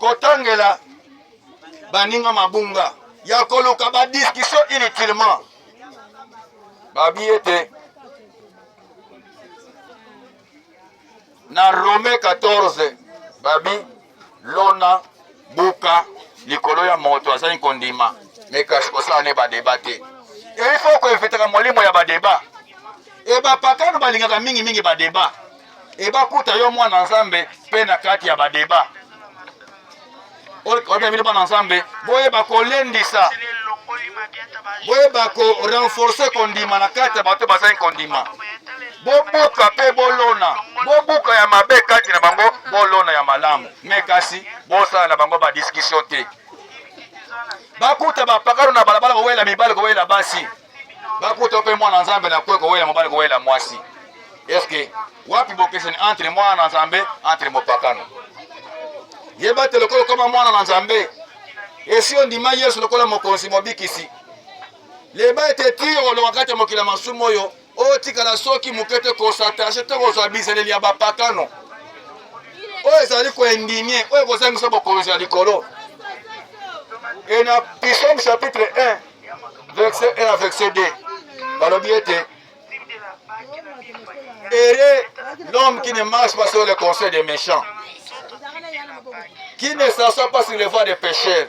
kotangela baninga mabunga ya koluka ba discussion inutilement babiete na Rome 14 babi lona buka likolo ya moto asani kondima mekashi kosala ne ba debate il faut ko efetaka molimo ya ba débat e ba pakano balingaka mingi ba débat e ba kuta yo mwana nzambe pe na kati ya ba débat oyo bino bana nzambe boyeba kolendisa boyeba ko renforcer kondima na kati ya bato bazali kondima bobuka pe bolona bobuka ya mabe kati na bango bolona ya malamu me kasi bosala na bango ba discussion te bakuta bapakano na balabala kowela mibali kowela basi bakuta pe mwana nzambe na kwe kowela mobali kowela mwasi eske wapi bokeseni entre mwana nzambe entre mopakano yeba te lokolo koma mwana na nzambe esi ondima yesu lokola mokonzi mobikisi leba ete tiro lo wakati mokila masumo oyo otikala soki mukete kosatashe te kozwa bizeleli ya bapakano oyo ezali koindigne oyo kozangisa bokonzi ya likolo. Et dans Psaume chapitre 1 verset 1 à verset 2 balobi ete heureux l'homme qui ne marche pas sur le conseil des méchants, qui ne s'assoit pas sur les voies des pécheurs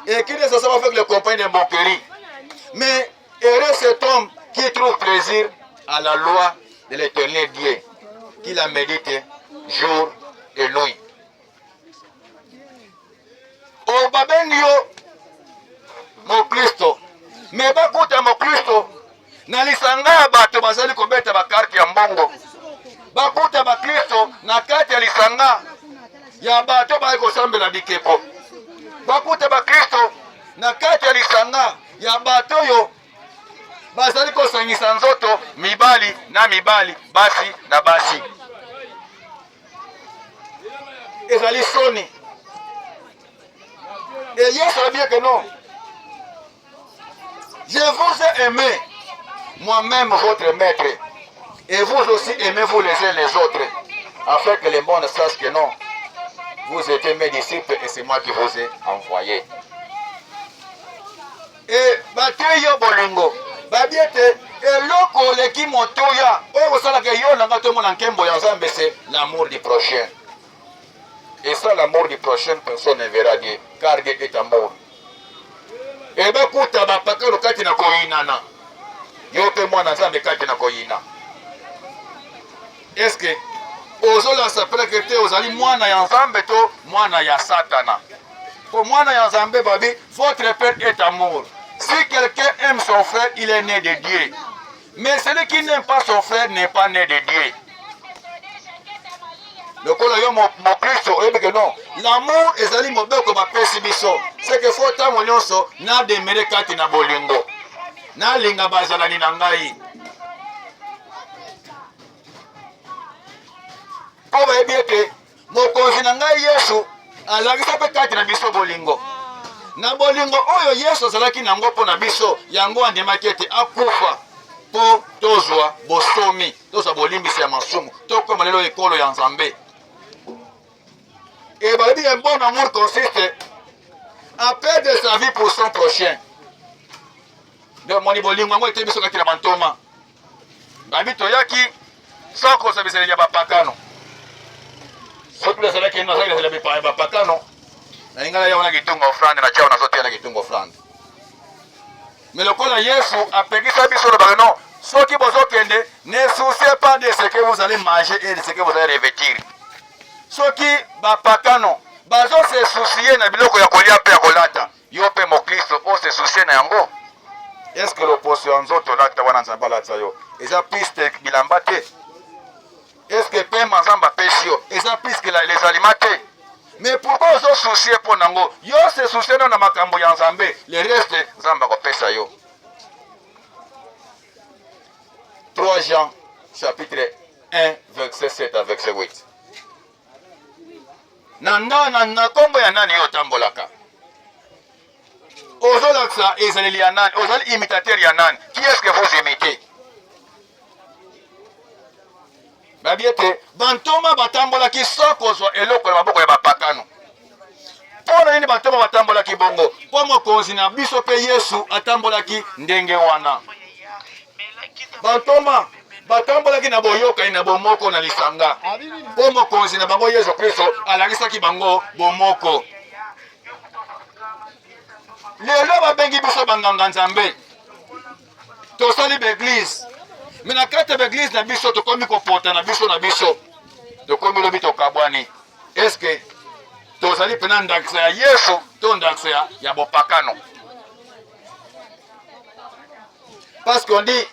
et qui ne s'assoit pas avec les compagnons des moqueries. Mais heureux cet homme qui trouve plaisir à la loi de l'Éternel Dieu, qui la médite jour et nuit. O babengi yo mokristo me bakuta mokristo na lisanga ya bato bazali kobeta bakarte ya mbongo, bakuta bakristo na kati ya lisanga ya bato bazali kosambela bikeko, bakuta bakristo na kati ya lisanga ya bato oyo bazali kosangisa nzoto mibali na mibali, basi na basi. Ezali soni. Et Yesu a dit que non. Je vous ai aimé, moi-même votre maître. Et vous aussi aimez-vous les uns les autres. Afin que les mondes sachent que non. Vous êtes mes disciples et c'est moi qui vous ai envoyé. Et Batuyo Bolingo. Babiete. Et loko leki motoya. Oye osala ke yo nanga to mona nkembo ya Nzambe c'est l'amour du prochain. Et ça, l'amour du prochain, personne ne verra Dieu, car Dieu est amour. Et bien, quand tu as pas le cas, tu n'as pas eu nana. Yo pe moi Nzambe kati na koyina. Est-ce que ozola s'appelle que tu ozali mwana ya Nzambe to mwana ya Satana? Pour mwana ya Nzambe babi, votre père est amour. Si quelqu'un aime son frère, il est né de Dieu. Mais celui qui n'aime pas son frère n'est pas né de Dieu. Lokola yo mokristo oyebi ke non, l'amour ezali mobeko bapesi biso. C'est que faut ntango nyonso na demere kati na bolingo, na linga bazalani na ngai po bayebi ete mokonzi na ngai Yesu alakisa mpe kati na biso bolingo. Na bolingo oyo Yesu azalaki nango mpo na biso, yango andimaki ete akufa mpo tozwa bosomi, tozwa bolimbisi ya masumu, tokoma lelo ekolo ya Nzambe. Et un bon amour consiste à perdre sa vie pour son prochain. Donc, mon ibolingo, moi, je suis un bantoma. Babi toyaki, sans qu'on s'appelle les Yabapakano. Sauf que c'est là qu'il y a des Yabapakano. Il y a des offrandes, il y a offrande. Mais le cas de Yesu a payé sa vie sur le ballon. Ceux qui vous ont ne souciez pas de ce que vous allez manger et de ce que vous allez revêtir. Soki bapakano bazo se soucier na biloko ya kolia pe ya kolata, yo pe mokristo o se soucier na yango. Est-ce que l'opposition nzoto lata wana Nzambe lata yo eza piste bilamba te? Est-ce que pe manzamba pesio eza piste les aliments? Mais pourquoi ozo soucier po nango? Yo se soucier na makambo ya Nzambe, le reste Nzamba ko pesa yo. 3 Jean chapitre 1 verset 7 à verset 8. Na kombo ya nani yo tambolaka? Ozolaksa ezaleli ya nani? Ozali imitateur ya nani? Qui est-ce que vous imitez? Babiete, bantoma batambolaki soko zo eloko na maboko ya bapakano. nini bato batambolaki bongo? Po mokonzi na biso pe Yesu atambolaki ndenge wana. Bantoma batambolaki na boyoka na bomoko na lisanga. Po mokonzi na bango Yesu Kristo alakisaki bango bomoko. Lelo babengi biso banganga nzambe. Tosali beglise. Mina kate beglise na biso tokomi kopota na biso na biso. Tokomi lobi tokabwani. Eske tozali pena ndakisa ya Yesu to ndakisa ya bopakano? Parce qu'on dit,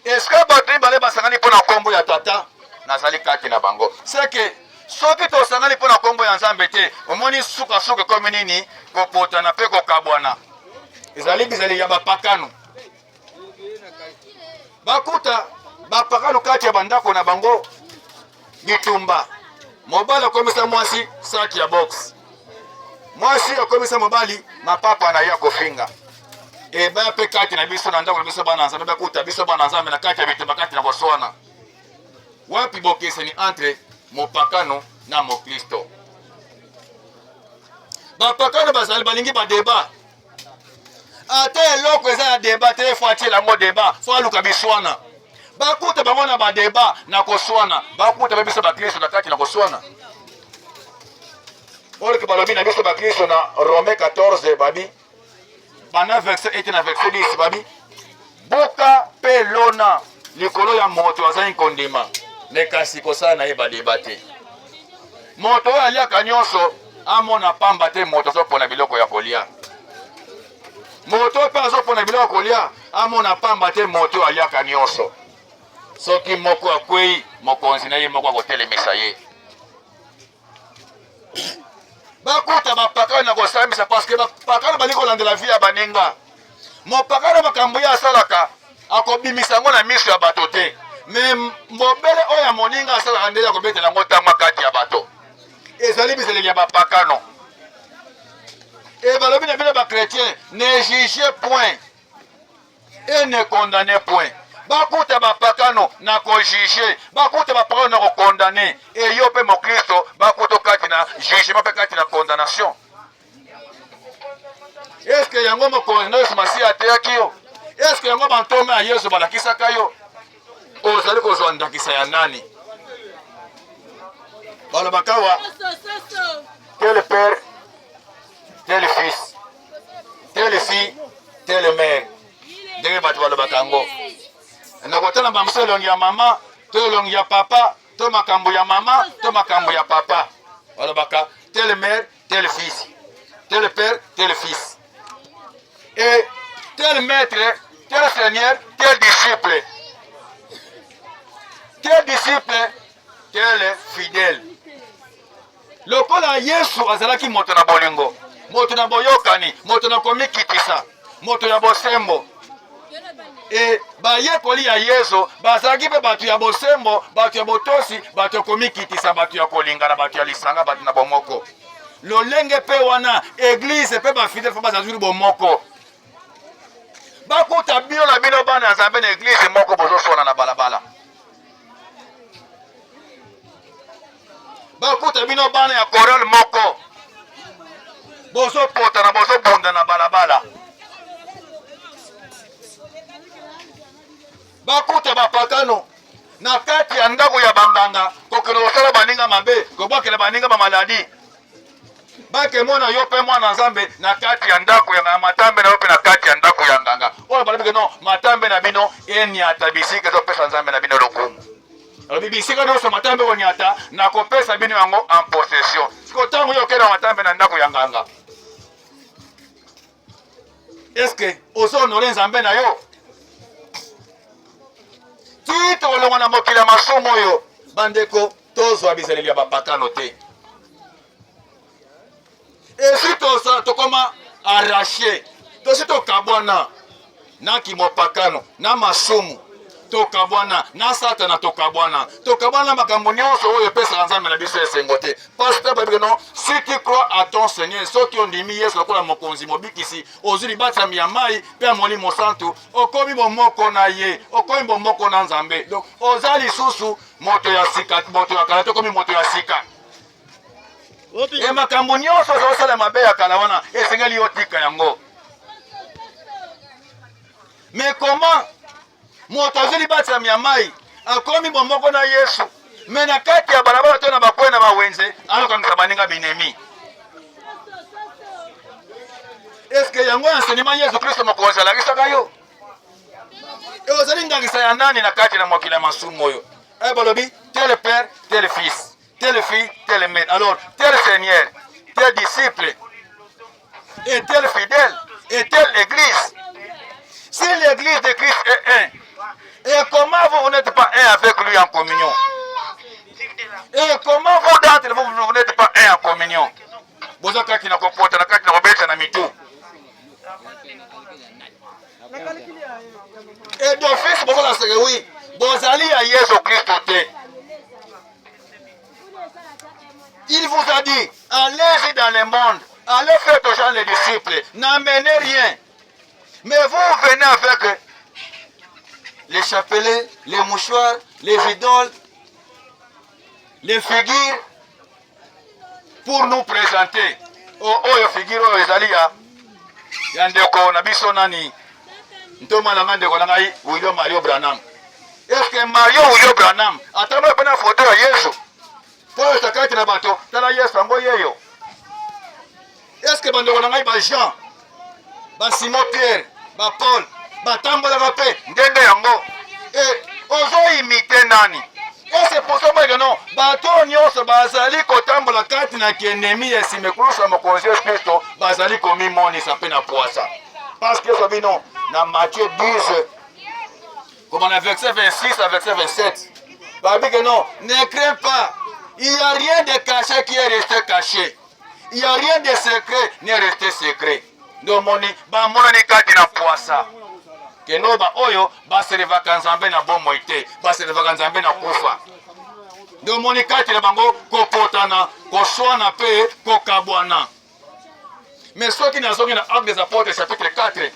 est-ce que bato bale basangani pona kombo ya tata nazali kati na bango? C'est que soki tosangani pona kombo ya Nzambe te, omoni suka suka komi nini kopotana pe kokabwana. Ezali bizali ya bapakano. Bakuta bapakano kati ya bandako na bango bitumba. Mobali akomisa mwasi saki ya box. Mwasi akomisa mobali mapapa na ya kofinga. E ba pe kati na biso na ndako na biso bana Nzambe bakuta biso bana Nzambe na kati ya bitumba kati na Botswana. Wapi bokese ni entre mopakano na mokristo. Bapakano bazali balingi ba débat. Ate eloko eza ya débat te fo atie lango débat fo aluka biswana. Bakuta bango na ba débat na koswana. Bakuta ba biso ba Kristo na kati na koswana. Olo ke balobi na biso ba Kristo na Romains 14 babi. Bana verset 8 na verset 10 babi. Boka pelona likolo ya moto azali kondima. Ne kasi kosala na ye ba débat te. Moto aliaka nyonso amona pamba te moto azopona biloko ya kolia. Moto pe azopona biloko ya kolia amona pamba te moto aliaka nyonso. Soki moko akwei mokonzi na ye moko akotelemisa ye. Bakuta bapakana na kosambisa parce que bapakana bali kolandela vie ya baninga. Mopakana makambo ya asalaka akobimisa ngo na miso ya bato te. Me mbobele oya moninga asalaka ndenge akobetela ngo tanga kati ya bato. Ezali bizeli ya bapakano. Et balobi na bino ba chrétien ne jugez point et ne condamnez point. Bakuta bapakano na ko juger, bakuta bapakano na ko condamner. Et yo pe mo Kristo bakuta kati na jugement pe kati na condamnation. Est-ce que yango mo condamner ce masi ateyaki yo? Est-ce que yango bantome a Yesu balakisaka yo? Ozali kozwa ndakisa ya nani? Balobakawa tel père, tel fils, tel fille, tel mère. Ndenge bato balobaka ngo. Nakotana bamso elongi ya mama, to elongi ya papa, to makambo ya mama, to makambo ya papa. Balobaka tel mère, tel fils, tel père, tel fils. Et tel maître, tel seigneur, tel disciple. Tel disciple, tel fidèle. Lokola Yesu azalaki moto na bolingo, moto na boyokani, moto na komikitisa, moto ya bosembo. E bayekoli ya Yesu bazalaki pe bato ya bosembo, bato ya botosi, bato ya komikitisa, bato ya kolingana, bato ya lisanga, bato na bomoko. Lolenge pe wana église pe bafidèle fo bazazuli bomoko. Bakuta bino na bino bana Nzambe na église moko bozosona na balabala. Bakuta bino bana ya korale moko bozo pota na bozo bonda na balabala. Bakuta bapakano na kati ya ndako ya banganga kokelo osala baninga mabe kobakela baninga ba maladi. Bake mona yo pe mwana Nzambe na kati ya ndako ya matambe na yo pe na kati ya ndako ya nganga. Ola balabike no matambe na bino eni atabisika zo pesa Nzambe na bino lokumu. Bibisika no so matambe onyata na kopesa bino yango en possession. Siko tango yo kena matambe na ndako ya nganga. Est-ce que oso honore Nzambe na yo? Tito olonga na mokili ya masumu yo bandeko tozwa bizaleli ya bapakano te. Et si tokoma arraché, tosi tokabwana na kimopakano na masumu, tokabwana na satana, tokabwana makambo nyonso oyo epesaka Nzambe na biso esengo te. Parce que non, si tu crois à ton Seigneur, soki ondimi Yesu lokola mokonzi mobikisi, ozwi libatami ya mai mpe ya Molimo Santu, okomi bomoko na ye, okomi bomoko na Nzambe. Donc oza lisusu moto ya sika, moto ya kala tokomi moto ya sika. E makambo nyonso ozosala mabe ya kala wana esengeli yo tika yango. Mais comment moto azoli batami ya mai akomi bomboko na Yesu mais na kati ya balabala to na bakoye na bawenze alokangisa baninga binemi? Est-ce que yango enseignement Yesu Kristo mokonzi alakisaka yo? Et ozali ngangisa ya nani na kati na mokili ya masumu oyo? Balobi tel père, tel fils, telle fille, telle mère. Alors, tel Seigneur, tel disciple, et tel fidèle, et telle église. Si l'église de Christ est un, et comment vous n'êtes pas un avec lui en communion? Et comment vous d'entre vous n'êtes pas un en communion? Vous avez kaki na kopota na kaki na kobeta na mitu. Et d'office, vous avez oui, vous allez à Jésus Christ. Il vous a dit, allez dans le monde, allez faire aux gens les disciples, n'amenez rien. Mais vous venez avec les chapelets, les mouchoirs, les idoles, les figures, pour nous présenter. Oh, figure, oh, Ezalia, Yandeko, Nabiso Nani, Ntoma Namandeko Nangai, William Mario Branham. Est-ce que Mario William Branham a tellement une photo à Jésus? Pour le takati na bato, tala Yesu ango yeyo. Est-ce que bandeko Nangai, ba Jean, ba Simon Pierre, ba Paul, ba Tambola Rapé, Ndende Yango, et ozo imiter nani? Et c'est pour ça que non, bato nyonso bazali kotambola kati na kienemi esime kulusa mokonzi Kristo bazali komi moni sape na poisa. Parce que ça non, dans Matthieu 10, comme on a verset 26 à verset 27, Bible que non, ne crains pas, il n'y a rien de caché qui est resté caché. Il n'y a rien de secret n'est resté secret. Donc moni ba monani kati na poisa. Que no ba oyo ba serva kanzambe na bomo ite ba serva kanzambe na kufa do moni kati na bango ko potana ko swana pe ko kabwana. Mais soki na zongi na Actes des Apôtres chapitre 4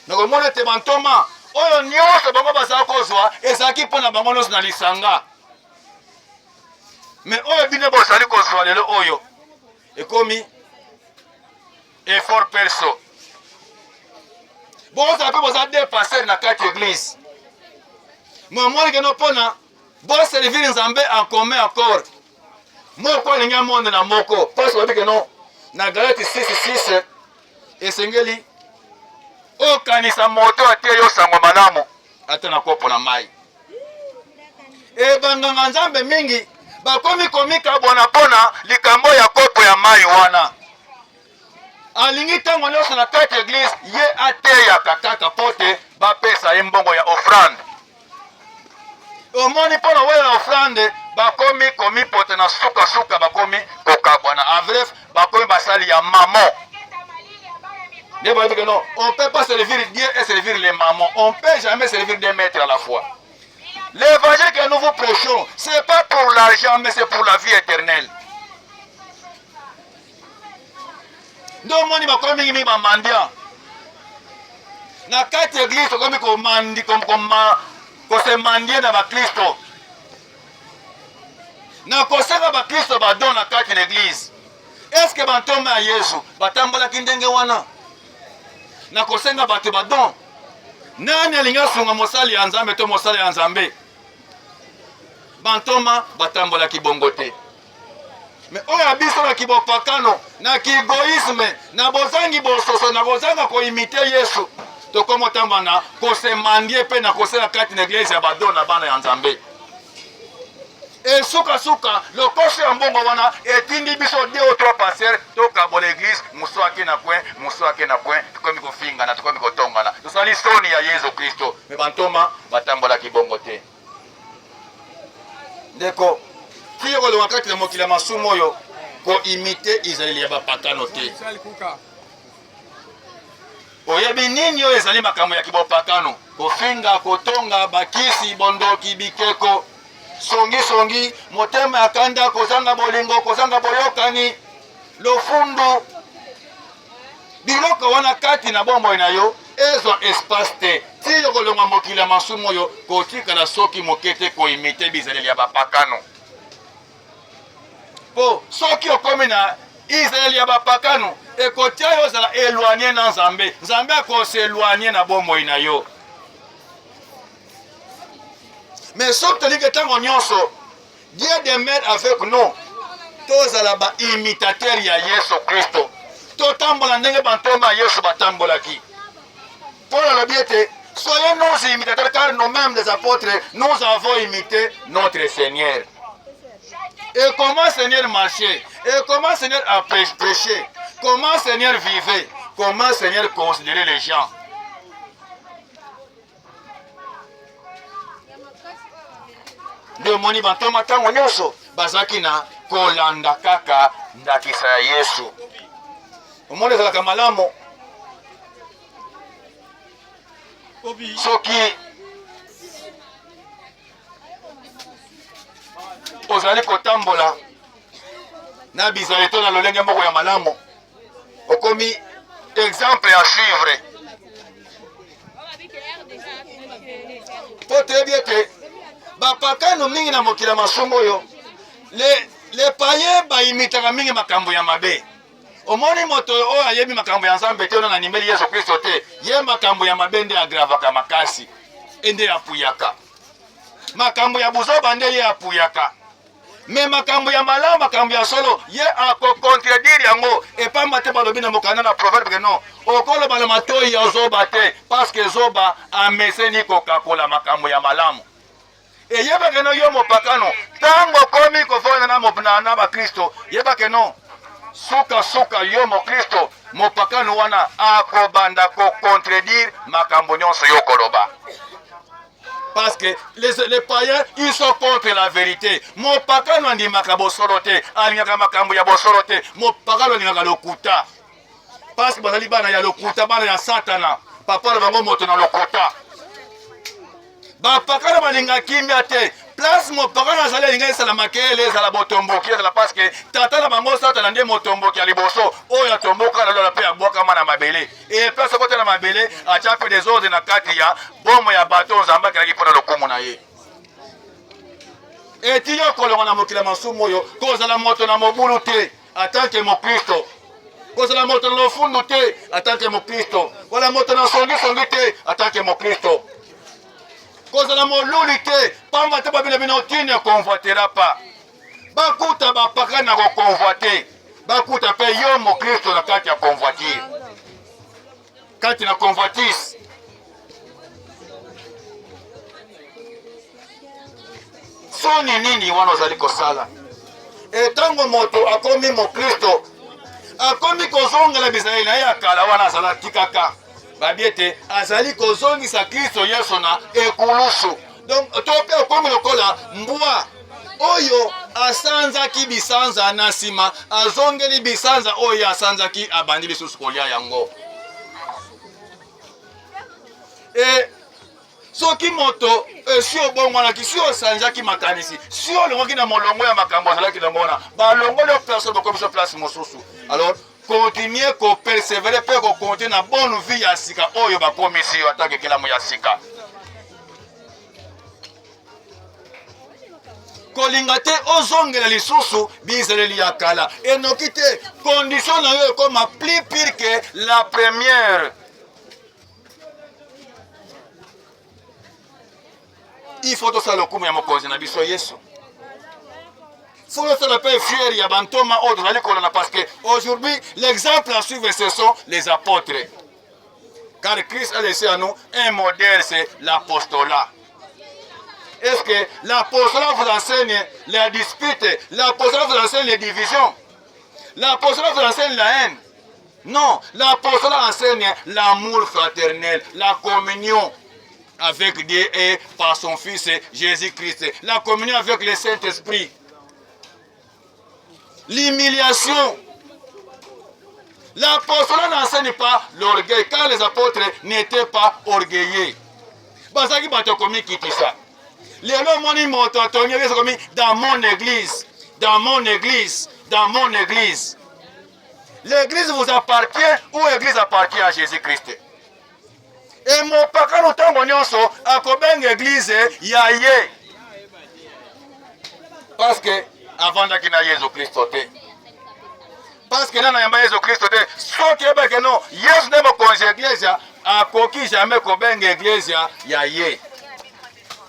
nako mona te bantoma oyo nyonso bango bazala kozwa ezaki mpona bango nyonso na lisanga. Mais oyo bino bozali kozwa lelo oyo ekomi effort perso. Bon, ça peut vous dépasser dans quatre églises. Moi, je ne sais pas, bon, servir Nzambe en commun encore. Moi, je ne sais pas, na moko. Parce que non, na Galate 6:6, et Sengeli, o kanisa moto ate yo sango malamu, ate na kopo na mai. E banganga Nzambe mingi, bakomi komika bona pona likambo ya kopo ya mai wana. Alingi tango nyonso na kati église ye ateya kakaka pote bapesa ye mbongo ya offrande. Omoni mpona wela offrande bakomi komi pote na suka bakomi kokabwana. En bref, bakomi basali ya maman. Ne pas dire que non, on ne peut pas servir Dieu et servir les mamans. On ne peut jamais servir des maîtres à la fois. L'évangile que nous vous prêchons, ce n'est pas pour l'argent, mais c'est pour la vie éternelle. Donc moni bakomi mingi bamandia na kati église komi komandi ko se mandie na ba Kristo na kosenga ba Kristo badon na kati l'église. Est-ce que bantome ya Yesu batambola kindenge wana na kosenga bato badon? Nani alinga sunga mosali ya Nzambe to mosali ya Nzambe? Bantoma batambola kibongote. Mais oyo abiso na kibopakano na kigoisme na bozangi bososo na bozanga ko imiter Yesu to komo tambana ko se mandie pe na ko se na kati na église ya badona bana ya Nzambe. Et suka lokoso ya mbongo wana etindi biso 2 ou 3 pasteurs to kabola église muso ake na point komi ko finga na komi ko tongana. To sali soni ya Yesu Kristo. Mais bantoma batambola kibongo te. Deko qui est le wakati na mokila masumo oyo ko imiter Israël ya bapakano te. Oyebi nini oyo ezali makambo ya kibopakano? Kofinga, kotonga, bakisi, bondoki, bikeko, songi, motema ya kanda, kozanga bolingo, kozanga boyokani, lofundu. Biloko wana kati na bombo na yo ezwa espace te. Ti yo kolonga mokila masumo oyo kotika na soki mokete ko imiter Israël ya bapakano. Po soki okomi na Israeli ya bapakano ekotia yo zala éloigné na Nzambe. Nzambe akose éloigné na bomoi na yo. Mais soki toliki ntango nyonso Dieu demeure avec nous. Tozala ba imitateur ya Yesu Kristo. Totambola ndenge bantoma Yesu batambolaki. Paul alobi ete soyez nos imitateurs car nous-mêmes les apôtres nous avons imité notre Seigneur. Et comment Seigneur marchait? Et comment Seigneur a prêché? Comment Seigneur vivait? Comment Seigneur considérait les gens? De moni bantoma tango nyonso bazaki na kolanda kaka ndakisa ya Yesu. Omoni ezalaka malamu soki ozali kotambola na bizali to na lolenge moko ya malamu okomi exemple à suivre. Po toyebi ete bapakano mingi na mokili masumu oyo les païens baimitaka mingi makambo ya mabe. Omoni moto oyo ayebi makambo ya Nzambe te na nimeli Yesu Kristo te, ye makambo ya mabe nde agravaka makasi ende apuyaka. Makambo ya buzoba nde ye apuyaka. Me makambo ya malamu, makambo ya solo ye akocontredire yango epamba te balobi na mokanda na proverbe ke non okoloba na matoi ya zoba te parce que zoba ameseni kokakola makambo ya malamu. Eyebake no yo mopakano tango komi kofona na bakristo yebake no suka yo mokristo mopakano wana akobanda kocontredire makambo nyonso yo koloba. Parce que les païens, ils sont contre la vérité. Mon pakano andimaka bosolote, alingaka makambo ya bosolote, mon pakano andimaka lokuta. Parce que bazali bana ya lokuta, bana ya satana. Papa bango moto na lokuta. Ba pakano balinga kimia te. Place mon pakano azali alinga sala makele, sala botomboki, sala parce que tata na bango satana nde motomboki ya liboso. Oya tomboka na lola pe aboka mana mabele. Et place kote na mabele, acha pe des ordres na kati ya bomo ya bato Nzambe akalaki mpona lokumu na ye. Eti yo kolonga na mokili masumu oyo kozala moto na mobulu te atanke mokristo. Kozala moto na lofundu te atanke mokristo. Wala moto na songi te atanke mokristo. Kozala moluli te pamba te babila bino tine convoitera pa. Bakuta bapaka na koconvoite. Bakuta pe yo mokristo na kati ya convoiture. Kati na convoitise. Soni nini wana ozali kosala? Etango moto akomi mokristo akomi kozongela bizaleli na ye akala wana azala tikaka babiete azali kozongisa Kristo Yesu na ekulusu. Donc to pe akomi lokola mbwa oyo asanzaki bisanza na nsima azongeli bisanza oyo asanzaki abandi lisusu kolia yango. Soki moto si obongwanaki si osanzaki makanisi si olongwaki na molongo ya makambo azalaki longona balongoli personne bokomiso place mosusu. Alors continuer ko persévérer pe ko continuer na bonne vie ya sika oyo bakomisi yo atake kelamu ya sika. Kolinga te ozongela lisusu bizaleli ya kala enoki te condition na yo ekoma plus pire que la première. Il faut que ça le coupe à mon cousin Nabiso Yesu. Il faut que ça le paye fier ya bantoma autre parce que aujourd'hui l'exemple à suivre ce sont les apôtres. Car Christ a laissé à nous un modèle, c'est l'apostolat. Est-ce que l'apostolat vous enseigne les disputes? L'apostolat vous enseigne les divisions? L'apostolat vous enseigne la haine? Non, l'apostolat enseigne l'amour fraternel, la communion avec Dieu et par son Fils Jésus-Christ. La communion avec le Saint-Esprit. L'humiliation. L'apostolat n'enseigne pas l'orgueil, car les apôtres n'étaient pas orgueilleux. Basaki bato komi kitisa. Lelo moni moto atonye beso komi dans mon église, dans mon église, dans mon église. L'église vous appartient ou l'église appartient à Jésus-Christ? Et mon papa nous tango nyonso akobenga église ya ye. Parce que avant d'akina Yesu Kristo te. Parce que dans yamba Yesu Kristo te, soki eba que non, Yesu ne mokonzi Eglise akoki jamais kobenga Eglise ya ye.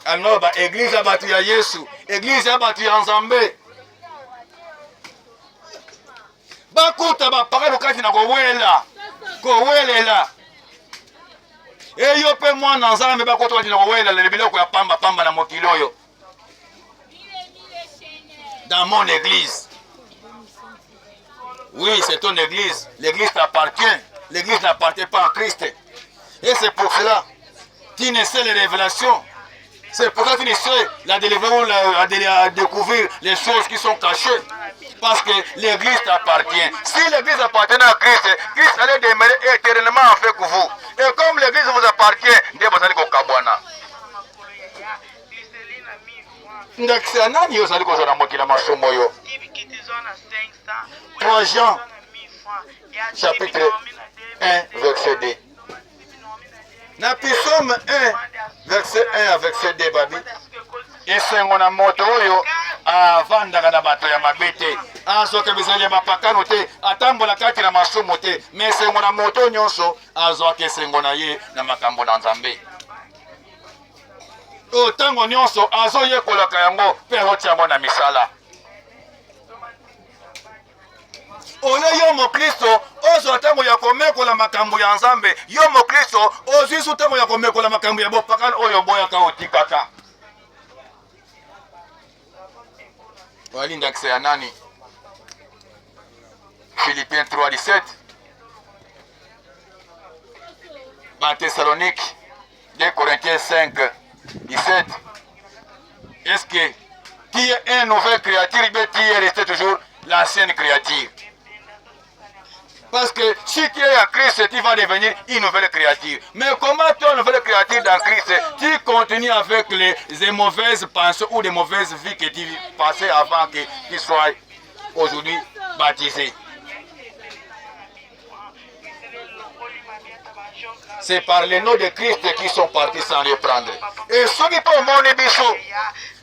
Alors ba Eglise abatu ya Yesu, Eglise abatu ya Nzambe. Bakuta ba parole kati na kowelela. Eyo pe mwana Nzambe bakuta kati na kowelela le biloko ya pamba na mokili oyo. Dans mon église. Oui, c'est ton église. L'église t'appartient. L'église n'appartient pas à Christ. Et c'est pour cela, tu ne sais les révélations. C'est pour ça que tu ne sais la délivrance, à découvrir les choses qui sont cachées. Parce que l'église t'appartient. Si l'église appartenait à Christ, Christ allait demeurer éternellement avec vous. Et comme l'église vous appartient, Dieu vous allez kokabwana. Ndakisa nani yo sali kozala mokila masomo yo. 3 Jean chapitre 1 verset 2. Na Psaume 1 verset 1 à verset 2 babi. Esengo na moto oyo avandaka na bato ya mabete. Azoka bizali ya mapakano te, atambola kati na masomo te, mais esengo na moto nyonso azoka esengo na ye na makambo na Nzambe. Otango nyonso azoyekolaka yango mpe azotia yango na misala. Ole yo mokristo ozwa ntango ya komekola makambo ya Nzambe, yo mokristo ozwi su ntango ya komekola makambo ya bopakano oyo boyaka otikaka. Walindakisa ya nani? Philippiens 3:17. Ba Thessalonique 2 Corinthiens 5:17. Est-ce que tu es une nouvelle créature, mais tu es resté toujours l'ancienne créature? Parce que si tu es à Christ, tu vas devenir une nouvelle créature. Mais comment tu es une nouvelle créature dans Christ? Tu continues avec les mauvaises pensées ou les mauvaises vies que tu passais avant que tu sois aujourd'hui baptisé. C'est par le nom de Christ qu'ils sont partis sans reprendre. Et ceux qui peuvent monter biso,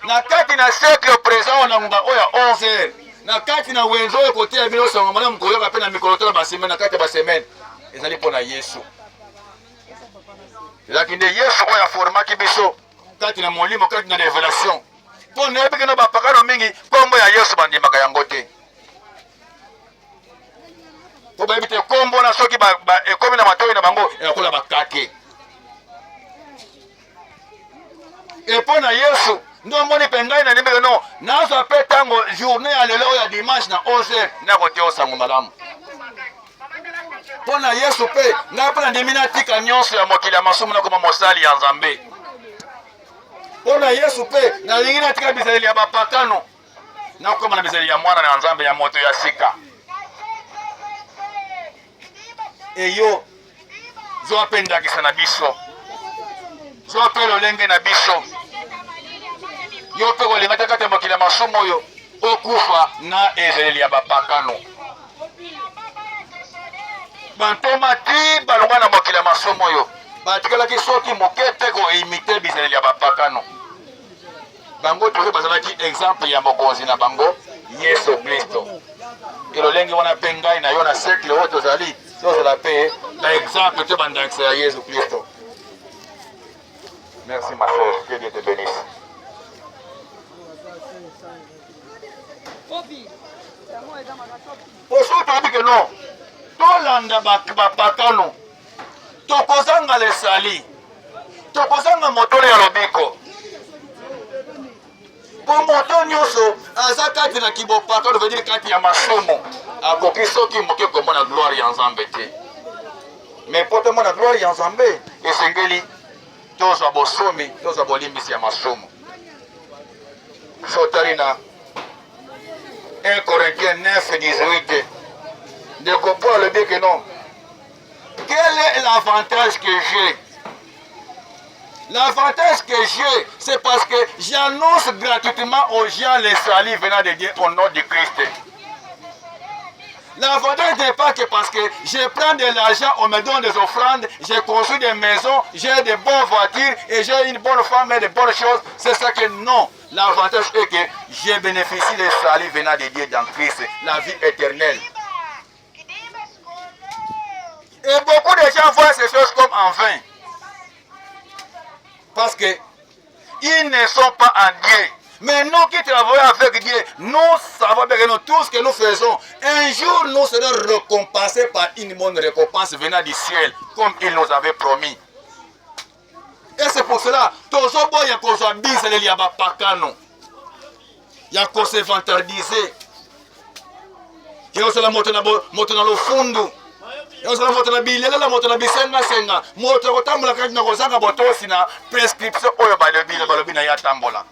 na kati na siècle présent on a 11 heures. Na kati na wenzo oyo kotia bino songo mwana mkoyoka pe na mikolo tala ba semaine na kati ba semaine ezali pona Yesu. Lakini Yesu oyo formaki biso kati na molimo kati na révélation. Pona ebike no ba pakano mingi kombo ya Yesu bandimaka yango te. Po ba ebite kombo na soki ba ekomi na matoyi na bango ekola bakake. Et pona Yesu ndo moni pengai na nimbe no nazo ape tango journée ya lelo ya dimanche na 11h na kote osango malamu. Pona Yesu pe na pona ndimina tika nyonso ya mokili ya masumu na koma mosali ya Nzambe. Pona Yesu pe na lingina tika bizali ya bapakano na koma na bizali ya mwana na Nzambe ya moto ya sika. Eyo zo apenda kisana biso. Zo apelo lenge na biso. Yo pe kolingata kati ya mokili ya masumu oyo okufa na ezeli ya bapakano. Bantoma ti balonga na mokili ya masumu oyo batikalaki soki moke te koimite bizeli ya bapakano. Bango toke bazalaki exemple ya mokonzi na bango Yesu Kristo. Elolenge wana pe ngai na yo na siècle oyo tozali tozala pe na exemple te bandakisa ya Yesu Kristo. Merci ma sœur, que Dieu te bénisse. Osoki toyebi ke non tolanda bapakano tokozanga lesali tokozanga motole ya lobiko po moto nyonso aza kati na kibopakano vedire kati ya masomo akoki soki moke komona gloire ya Nzambe te. Mais po tomona gloire ya Nzambe esengeli tozwa bosomi tozwa bolimbisi ya masomo. Sotari na 1 Corinthiens 9:18. De comprendre le bien que non. Quel est l'avantage que j'ai? L'avantage que j'ai, c'est parce que j'annonce gratuitement aux gens les salut venant de Dieu au nom de Christ. L'avantage n'est pas que parce que je prends de l'argent, on me donne des offrandes, j'ai construit des maisons, j'ai de bonnes voitures et j'ai une bonne femme et de bonnes choses. C'est ça que non. L'avantage est que j'ai bénéficié des salut venant de Dieu dans Christ, la vie éternelle. Et beaucoup de gens voient ces choses comme en vain. Parce que ils ne sont pas en Dieu. Mais nous qui travaillons avec Dieu, nous savons bien que nous, tout ce que nous faisons, un jour nous serons récompensés par une bonne récompense venant du ciel, comme il nous avait promis. Et c'est pour cela, tous il y a qu'on soit bis, il y a pas canon. Il y a qu'on se vantardiser. Il y a la moto dans le fond. Yosala moto na bilela la moto na bisenga senga moto ko tambola kati na kozanga botosi na prescription oyo balobi na ya tambola.